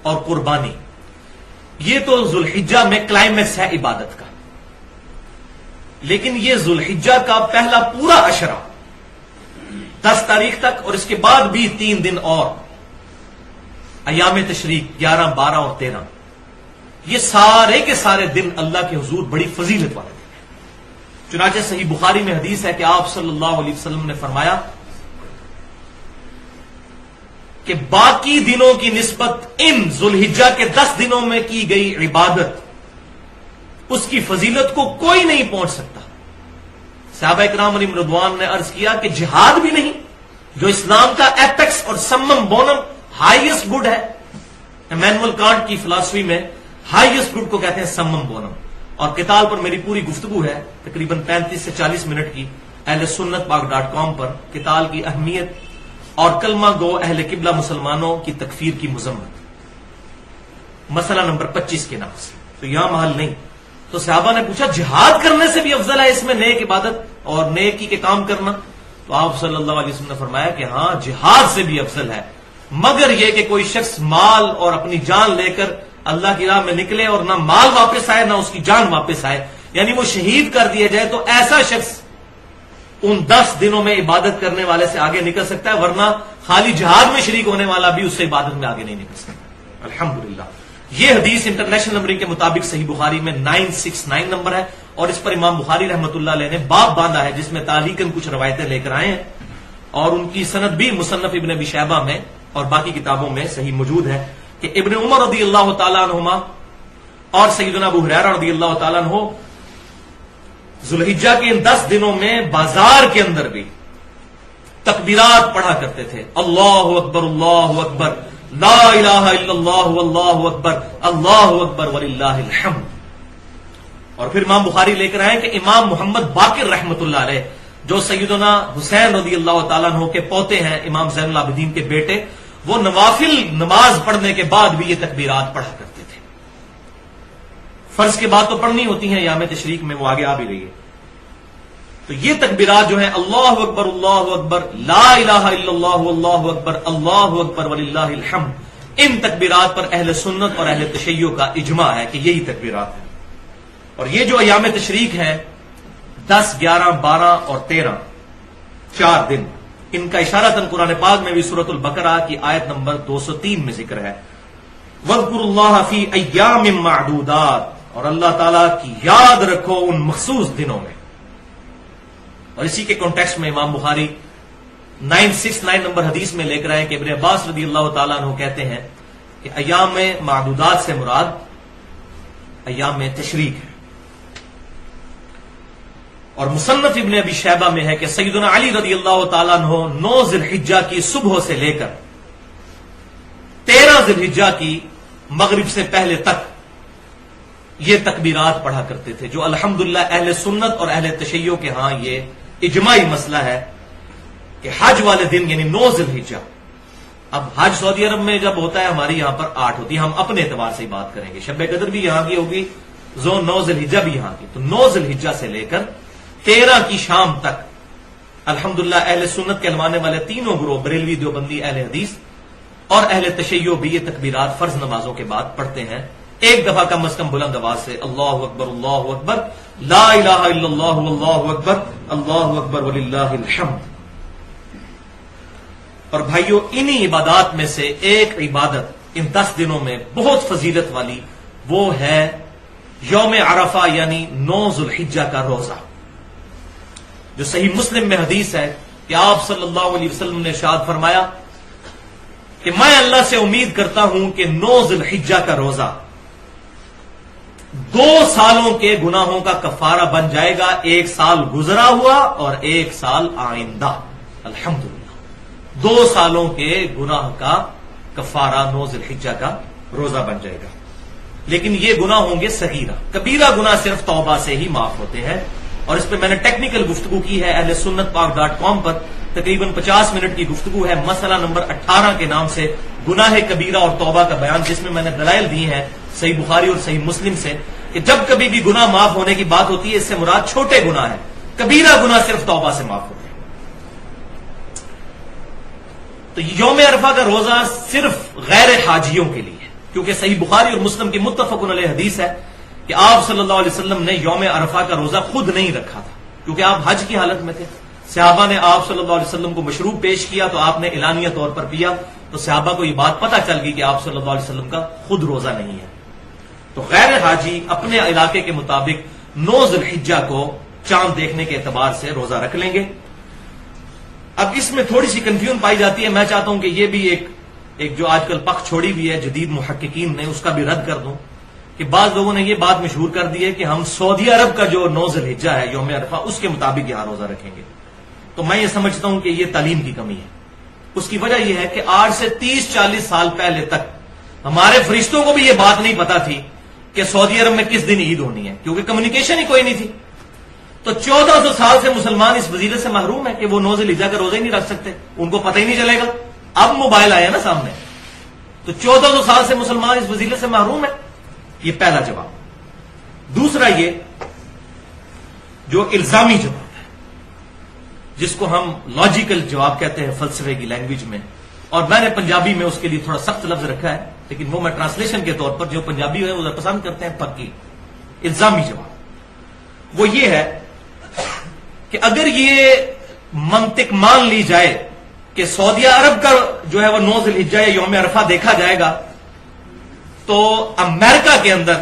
اور قربانی، یہ تو ذوالحجہ میں کلائمیکس ہے عبادت کا، لیکن یہ ذوالحجہ کا پہلا پورا عشرہ 10 تاریخ تک، اور اس کے بعد بھی 3 دن اور ایام تشریق 11، 12 اور 13، یہ سارے کے سارے دن اللہ کے حضور بڑی فضیلت والے دن ہیں۔ چنانچہ صحیح بخاری میں حدیث ہے کہ آپ صلی اللہ علیہ وسلم نے فرمایا کہ باقی دنوں کی نسبت ان ذوالحجہ کے 10 دنوں میں کی گئی عبادت، اس کی فضیلت کو کوئی نہیں پہنچ سکتا۔ صحابہ اکرام علیہم رضوان نے عرض کیا کہ جہاد بھی نہیں، جو اسلام کا ایپیکس اور سمم بونم ہائیسٹ گڈ ہے، ایمینول کانٹ کی فلاسفی میں ہائیسٹ گڈ کو کہتے ہیں سمم بونم، اور قتال پر میری پوری گفتگو ہے تقریباً 35 سے 40 منٹ کی اہل سنت پاک.com پر، قتال کی اہمیت اور کلمہ گو اہل قبلہ مسلمانوں کی تکفیر کی مذمت، مسئلہ نمبر 25 کے نام سے، تو یہاں محل نہیں۔ تو صحابہ نے پوچھا جہاد کرنے سے بھی افضل ہے اس میں نیک عبادت اور نیکی کے کام کرنا؟ تو آپ صلی اللہ علیہ وسلم نے فرمایا کہ ہاں جہاد سے بھی افضل ہے، مگر یہ کہ کوئی شخص مال اور اپنی جان لے کر اللہ کی راہ میں نکلے اور نہ مال واپس آئے نہ اس کی جان واپس آئے، یعنی وہ شہید کر دیا جائے، تو ایسا شخص ان 10 دنوں میں عبادت کرنے والے سے آگے نکل سکتا ہے، ورنہ خالی جہاد میں شریک ہونے والا بھی اس سے عبادت میں آگے نہیں نکل سکتا۔ الحمدللہ یہ حدیث انٹرنیشنل نمبرنگ کے مطابق صحیح بخاری میں 969 نمبر ہے، اور اس پر امام بخاری رحمۃ اللہ علیہ نے باب باندھا ہے جس میں تعلیقاً کچھ روایتیں لے کر آئے ہیں، اور ان کی سند بھی مصنف ابن ابی شیبہ میں اور باقی کتابوں میں صحیح موجود ہے کہ ابن عمر رضی اللہ تعالیٰ عنہما اور سیدنا ابو ہریرہ رضی اللہ تعالیٰ عنہ ذوالحجہ کے ان 10 دنوں میں بازار کے اندر بھی تکبیرات پڑھا کرتے تھے، اللہ اکبر اللہ اکبر، لا الہ الا اللہ واللہ اکبر، اللہ اکبر وللہ الحمد۔ اور پھر امام بخاری لے کر آئے کہ امام محمد باقر رحمۃ اللہ علیہ، جو سیدنا حسین رضی اللہ تعالیٰ عنہ کے پوتے ہیں، امام زین العابدین کے بیٹے، وہ نوافل نماز پڑھنے کے بعد بھی یہ تکبیرات پڑھا کرتے تھے۔ فرض کے بعد تو پڑھنی ہوتی ہیں، ایام تشریق میں وہ آگے آ بھی رہی ہے۔ تو یہ تکبیرات جو ہیں اللہ اکبر لا الہ الا اللہ واللہ اکبر، اللہ اکبر وللہ الحمد، ان تکبیرات پر اہل سنت اور اہل تشیع کا اجماع ہے کہ یہی تکبیرات ہیں۔ اور یہ جو ایام تشریق ہے 10، 11، 12 اور 13، 4 دن، ان کا اشارتاً قرآن پاک میں بھی سورۃ البقرہ کی آیت نمبر 203 میں ذکر ہے، وَاذْكُرُوا اللَّهَ فِي أَيَّامٍ مَّعْدُودَاتٍ، اور اللہ تعالیٰ کی یاد رکھو ان مخصوص دنوں میں۔ اور اسی کے کانٹیکسٹ میں امام بخاری 969 نمبر حدیث میں لے کر آئے کہ ابن عباس رضی اللہ تعالیٰ عنہ کہتے ہیں کہ ایام معدودات سے مراد ایام تشریق ہے۔ اور مصنف ابن ابی شیبہ میں ہے کہ سیدنا علی رضی اللہ تعالیٰ عنہ 9 ذی الحجہ کی صبح سے لے کر 13 ذی الحجہ کی مغرب سے پہلے تک یہ تکبیرات پڑھا کرتے تھے، جو الحمدللہ اہل سنت اور اہل تشیع کے ہاں یہ اجماعی مسئلہ ہے کہ حج والے دن یعنی 9 ذی الحجہ، اب حج سعودی عرب میں جب ہوتا ہے ہماری یہاں پر 8 ہوتی ہے، ہم اپنے اعتبار سے ہی بات کریں گے، شب قدر بھی یہاں کی ہوگی، 9 ذی الحجہ بھی یہاں کی، تو 9 ذی الحجہ سے لے کر 13 کی شام تک الحمدللہ اہل سنت کے ماننے والے تینوں گروہ، بریلوی، دیوبندی، اہل حدیث اور اہل تشیع بھی یہ تکبیرات فرض نمازوں کے بعد پڑھتے ہیں، ایک دفعہ کم از کم بلند آواز سے، اللہ اکبر لا الہ الا اللہ واللہ اکبر، اللہ اکبر وللہ الحمد۔ اور بھائیو انہی عبادات میں سے ایک عبادت ان 10 دنوں میں بہت فضیلت والی، وہ ہے یوم عرفہ یعنی 9 ذی الحجہ کا روزہ، جو صحیح مسلم میں حدیث ہے کہ آپ صلی اللہ علیہ وسلم نے ارشاد فرمایا کہ میں اللہ سے امید کرتا ہوں کہ 9 ذی الحجہ کا روزہ 2 سالوں کے گناہوں کا کفارہ بن جائے گا، 1 سال گزرا ہوا اور 1 سال آئندہ، الحمدللہ 2 سالوں کے گناہ کا کفارہ 9 ذی الحجہ کا روزہ بن جائے گا۔ لیکن یہ گناہ ہوں گے صغیرہ، کبیرہ گناہ صرف توبہ سے ہی معاف ہوتے ہیں، اور اس پہ میں نے ٹیکنیکل گفتگو کی ہے اہل سنت پاک.com پر، تقریباً 50 منٹ کی گفتگو ہے، مسئلہ نمبر 18 کے نام سے، گناہ کبیرہ اور توبہ کا بیان، جس میں نے دلائل دی ہیں صحیح بخاری اور صحیح مسلم سے کہ جب کبھی بھی گناہ معاف ہونے کی بات ہوتی ہے اس سے مراد چھوٹے گناہ ہیں، کبیرہ گناہ صرف توبہ سے معاف ہوتے ہیں۔ تو یوم عرفہ کا روزہ صرف غیر حاجیوں کے لیے ہے، کیونکہ صحیح بخاری اور مسلم کی متفق علیہ حدیث ہے کہ آپ صلی اللہ علیہ وسلم نے یوم عرفہ کا روزہ خود نہیں رکھا تھا، کیونکہ آپ حج کی حالت میں تھے. صحابہ نے آپ صلی اللہ علیہ وسلم کو مشروب پیش کیا تو آپ نے اعلانیہ طور پر پیا، تو صحابہ کو یہ بات پتہ چل گئی کہ آپ صلی اللہ علیہ وسلم کا خود روزہ نہیں ہے. تو غیر حاجی اپنے علاقے کے مطابق 9 ذی الحجہ کو چاند دیکھنے کے اعتبار سے روزہ رکھ لیں گے. اب اس میں تھوڑی سی کنفیوژن پائی جاتی ہے، میں چاہتا ہوں کہ یہ بھی ایک جو آج کل پخ چھوڑی ہوئی ہے جدید محققین نے، اس کا بھی رد کر دوں کہ بعض لوگوں نے یہ بات مشہور کر دی ہے کہ ہم سعودی عرب کا جو 9 ذی الحجہ ہے یوم عرفہ اس کے مطابق یہاں روزہ رکھیں گے. تو میں یہ سمجھتا ہوں کہ یہ تعلیم کی کمی ہے. اس کی وجہ یہ ہے کہ آج سے 30-40 سال پہلے تک ہمارے فرشتوں کو بھی یہ بات نہیں پتا تھی کہ سعودی عرب میں کس دن عید ہونی ہے، کیونکہ کمیونیکیشن ہی کوئی نہیں تھی. تو 1400 سال سے مسلمان اس فضیلت سے محروم ہے کہ وہ 9 ذی الحجہ کا روزہ ہی نہیں رکھ سکتے، ان کو پتہ ہی نہیں چلے گا. اب موبائل آیا نا سامنے، تو 1400 سال سے مسلمان اس فضیلت سے محروم ہے. یہ پہلا جواب. دوسرا یہ جو الزامی جواب ہے، جس کو ہم لاجیکل جواب کہتے ہیں فلسفے کی لینگویج میں، اور میں نے پنجابی میں اس کے لیے تھوڑا سخت لفظ رکھا ہے، لیکن وہ میں ٹرانسلیشن کے طور پر جو پنجابی ہے وہ پسند کرتے ہیں پکی. الزامی جواب وہ یہ ہے کہ اگر یہ منطق مان لی جائے کہ سعودی عرب کا جو ہے وہ 9 ذی الحجہ یا یوم عرفہ دیکھا جائے گا، تو امریکہ کے اندر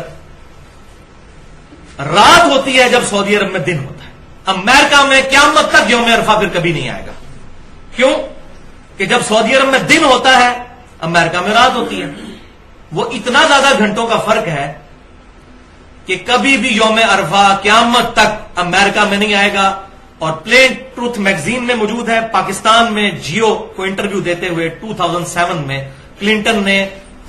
رات ہوتی ہے جب سعودی عرب میں دن ہوتا ہے. امریکہ میں قیامت تک یوم عرفہ پھر کبھی نہیں آئے گا. کیوں؟ کہ جب سعودی عرب میں دن ہوتا ہے امریکہ میں رات ہوتی ہے. وہ اتنا زیادہ گھنٹوں کا فرق ہے کہ کبھی بھی یوم عرفہ قیامت تک امریکہ میں نہیں آئے گا. اور پلین ٹروتھ میگزین میں موجود ہے، پاکستان میں جیو کو انٹرویو دیتے ہوئے 2007 میں کلنٹن نے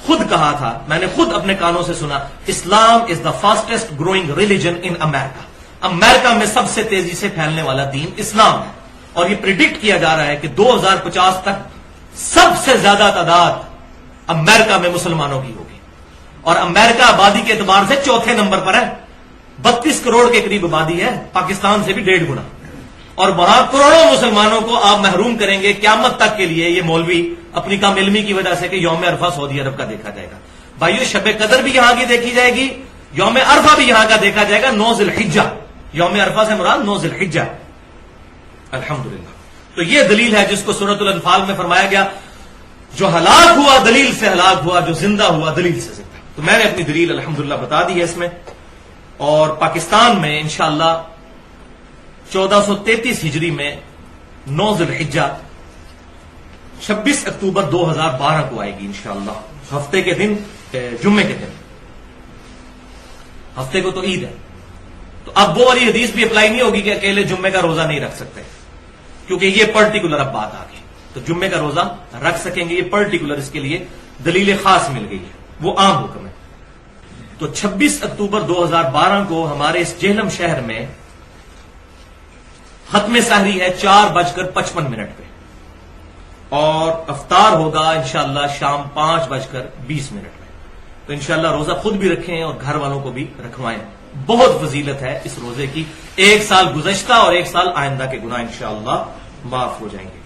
خود کہا تھا، میں نے خود اپنے کانوں سے سنا، اسلام از دا فاسٹسٹ گروئنگ ریلیجن ان امریکہ. امریکہ میں سب سے تیزی سے پھیلنے والا دین اسلام ہے. اور یہ پریڈکٹ کیا جا رہا ہے کہ 2050 تک سب سے زیادہ تعداد امریکہ میں مسلمانوں کی ہوگی. اور امریکہ آبادی کے اعتبار سے چوتھے نمبر پر ہے، 32 کروڑ کے قریب آبادی ہے، پاکستان سے بھی 1.5 گنا. اور وہاں کروڑوں مسلمانوں کو آپ محروم کریں گے قیامت تک کے لیے، یہ مولوی اپنی کم علمی کی وجہ سے کہ یوم عرفہ سعودی عرب کا دیکھا جائے گا. بھائیو، شب قدر بھی یہاں کی دیکھی جائے گی، یوم عرفہ بھی یہاں کا دیکھا جائے گا. 9 ذی الحجہ، یوم عرفہ سے مراد 9 ذی الحجہ. الحمدللہ. تو یہ دلیل ہے جس کو سورۃ الانفال میں فرمایا گیا، جو ہلاک ہوا دلیل سے ہلاک ہوا، جو زندہ ہوا دلیل سے زندہ. تو میں نے اپنی دلیل الحمدللہ بتا دی ہے اس میں. اور پاکستان میں انشاءاللہ 1433 ہجری میں 9 ذی الحجہ 26 اکتوبر 2012 کو آئے گی انشاءاللہ، ہفتے کے دن، جمعے کے دن. ہفتے کو تو عید ہے. تو اب وہ والی حدیث بھی اپلائی نہیں ہوگی کہ اکیلے جمعے کا روزہ نہیں رکھ سکتے، کیونکہ یہ پرٹیکولر اب بات آ گئی. تو جمعے کا روزہ رکھ سکیں گے، یہ پرٹیکولر اس کے لیے دلیل خاص مل گئی ہے، وہ عام حکم ہے. تو 26 اکتوبر 2012 کو ہمارے اس جہلم شہر میں ختم سحری ہے 4:55 پہ، اور افطار ہوگا انشاءاللہ شام 5:20 میں. تو انشاءاللہ روزہ خود بھی رکھیں اور گھر والوں کو بھی رکھوائیں. بہت فضیلت ہے اس روزے کی. 1 سال گزشتہ اور 1 سال آئندہ کے گناہ انشاءاللہ معاف ہو جائیں گے.